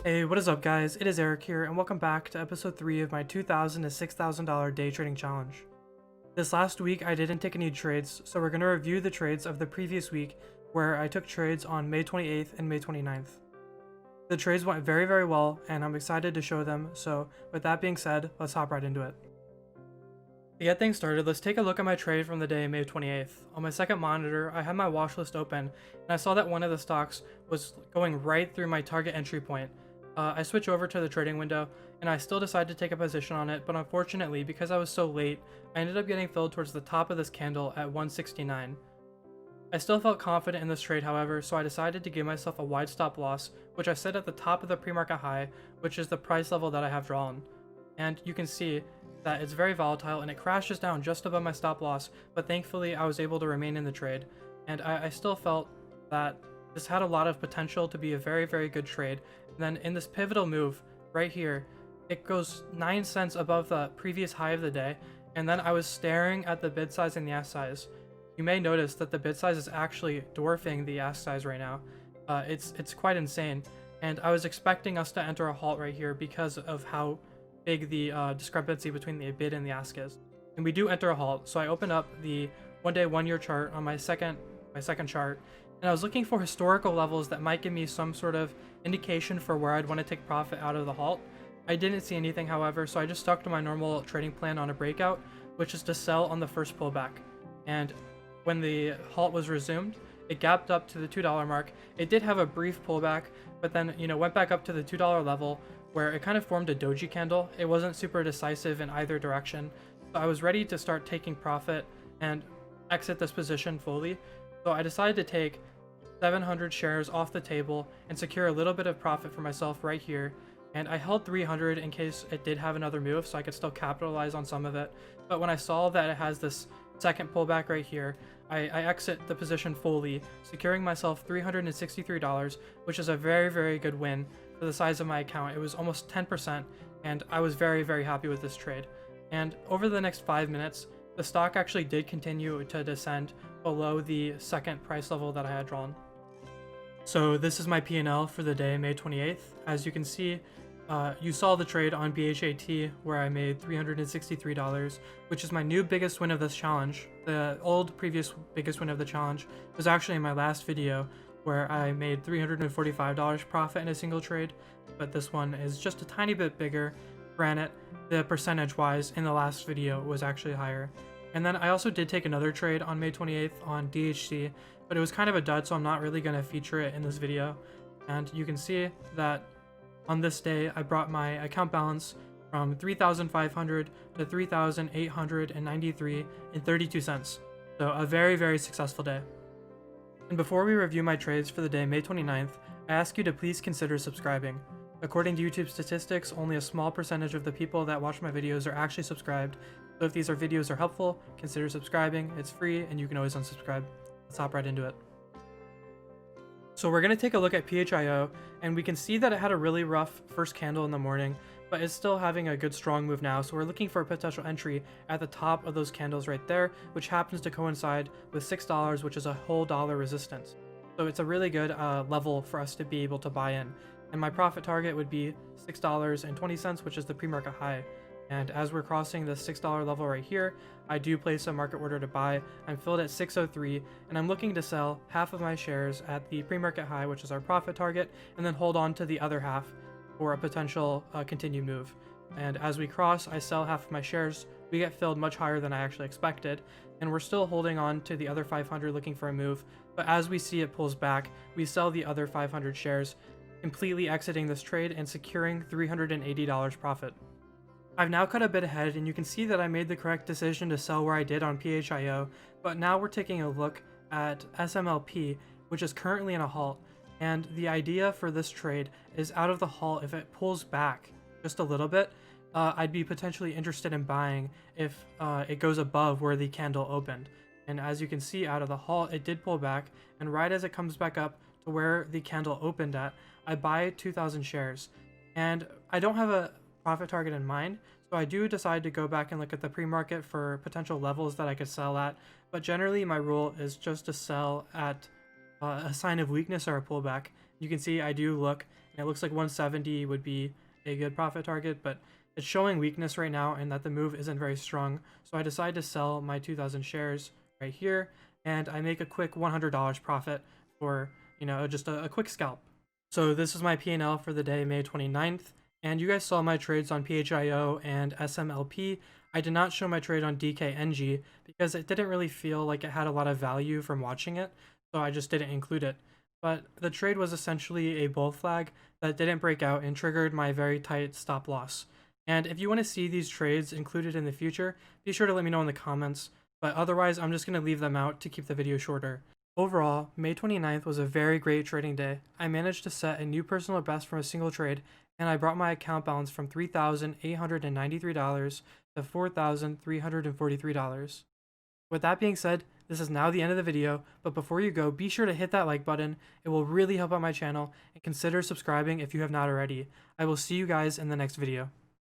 Hey, what is up guys? It is Eric here and welcome back to episode 3 of my $2,000 to $6,000 day trading challenge. This last week I didn't take any trades, so we're going to review the trades of the previous week where I took trades on May 28th and May 29th. The trades went very well and I'm excited to show them, so with that being said, let's hop right into it. To get things started, let's take a look at my trade from the day May 28th. On my second monitor, I had my watch list open and I saw that one of the stocks was going right through my target entry point. I switch over to the trading window and I still decide to take a position on it, but unfortunately, because I was so late, I ended up getting filled towards the top of this candle at 169. I still felt confident in this trade, however, so I decided to give myself a wide stop loss, which I set at the top of the pre-market high, which is the price level that I have drawn. And you can see that it's very volatile and it crashes down just above my stop loss, but thankfully I was able to remain in the trade. And I still felt that this had a lot of potential to be a very good trade. And then in this pivotal move right here, it goes 9 cents above the previous high of the day, and then I was staring at the bid size and the ask size. You may notice that the bid size is actually dwarfing the ask size right now. It's quite insane, and I was expecting us to enter a halt right here because of how big the discrepancy between the bid and the ask is. And we do enter a halt, so I open up the 1-day 1-year chart on my second chart, and I was looking for historical levels that might give me some sort of indication for where I'd want to take profit out of the halt. I didn't see anything, however, so I just stuck to my normal trading plan on a breakout, which is to sell on the first pullback. And when the halt was resumed, it gapped up to the $2 mark. It did have a brief pullback, but then, went back up to the $2 level where it kind of formed a doji candle. It wasn't super decisive in either direction, so I was ready to start taking profit and exit this position fully. So I decided to take 700 shares off the table and secure a little bit of profit for myself right here. And I held 300 in case it did have another move, so I could still capitalize on some of it. But when I saw that it has this second pullback right here, I exit the position fully, securing myself $363, which is a very good win for the size of my account. It was almost 10%, and I was very happy with this trade. And over the next 5 minutes, the stock actually did continue to descend below the second price level that I had drawn. So this is my P&L for the day, May 28th. As you can see, you saw the trade on BHAT where I made $363, which is my new biggest win of this challenge. The old previous biggest win of the challenge was actually in my last video where I made $345 profit in a single trade, but this one is just a tiny bit bigger. Granted, the percentage wise in the last video was actually higher. And then I also did take another trade on May 28th on DHC, but it was kind of a dud, so I'm not really going to feature it in this video. And you can see that on this day, I brought my account balance from $3,500 to $3,893.32. So a very successful day. And before we review my trades for the day, May 29th, I ask you to please consider subscribing. According to YouTube statistics, only a small percentage of the people that watch my videos are actually subscribed. So if these videos are helpful, consider subscribing. It's free and you can always unsubscribe. Let's hop right into it. So we're going to take a look at PHIO, and we can see that it had a really rough first candle in the morning, but it's still having a good strong move now. So we're looking for a potential entry at the top of those candles right there, which happens to coincide with $6, which is a whole dollar resistance. So it's a really good level for us to be able to buy in. And my profit target would be $6.20, which is the pre-market high. And as we're crossing the $6 level right here, I do place a market order to buy. I'm filled at 603, and I'm looking to sell half of my shares at the pre-market high, which is our profit target, and then hold on to the other half for a potential continued move. And as we cross, I sell half of my shares. We get filled much higher than I actually expected, and we're still holding on to the other 500 looking for a move. But as we see it pulls back, we sell the other 500 shares, completely exiting this trade and securing $380 profit. I've now cut a bit ahead, and you can see that I made the correct decision to sell where I did on PHIO, but now we're taking a look at SMLP, which is currently in a halt, and the idea for this trade is out of the halt, if it pulls back just a little bit, I'd be potentially interested in buying if it goes above where the candle opened. And as you can see, out of the halt, it did pull back, and right as it comes back up to where the candle opened at, I buy 2,000 shares. And I don't have a profit target in mind, so I do decide to go back and look at the pre-market for potential levels that I could sell at, but generally my rule is just to sell at a sign of weakness or a pullback. You can see I do look And it looks like 170 would be a good profit target, but it's showing weakness right now and that the move isn't very strong. So I decided to sell my 2,000 shares right here, and I make a quick $100 profit for, just a quick scalp. So this is my P&L for the day, May 29th, and you guys saw my trades on PHIO and SMLP. I did not show my trade on DKNG because it didn't really feel like it had a lot of value from watching it, so I just didn't include it. But the trade was essentially a bull flag that didn't break out and triggered my very tight stop loss. And if you want to see these trades included in the future, be sure to let me know in the comments, but otherwise I'm just going to leave them out to keep the video shorter. Overall, May 29th was a very great trading day. I managed to set a new personal best from a single trade, and I brought my account balance from $3,893 to $4,343. With that being said, this is now the end of the video, but before you go, be sure to hit that like button. It will really help out my channel, and consider subscribing if you have not already. I will see you guys in the next video.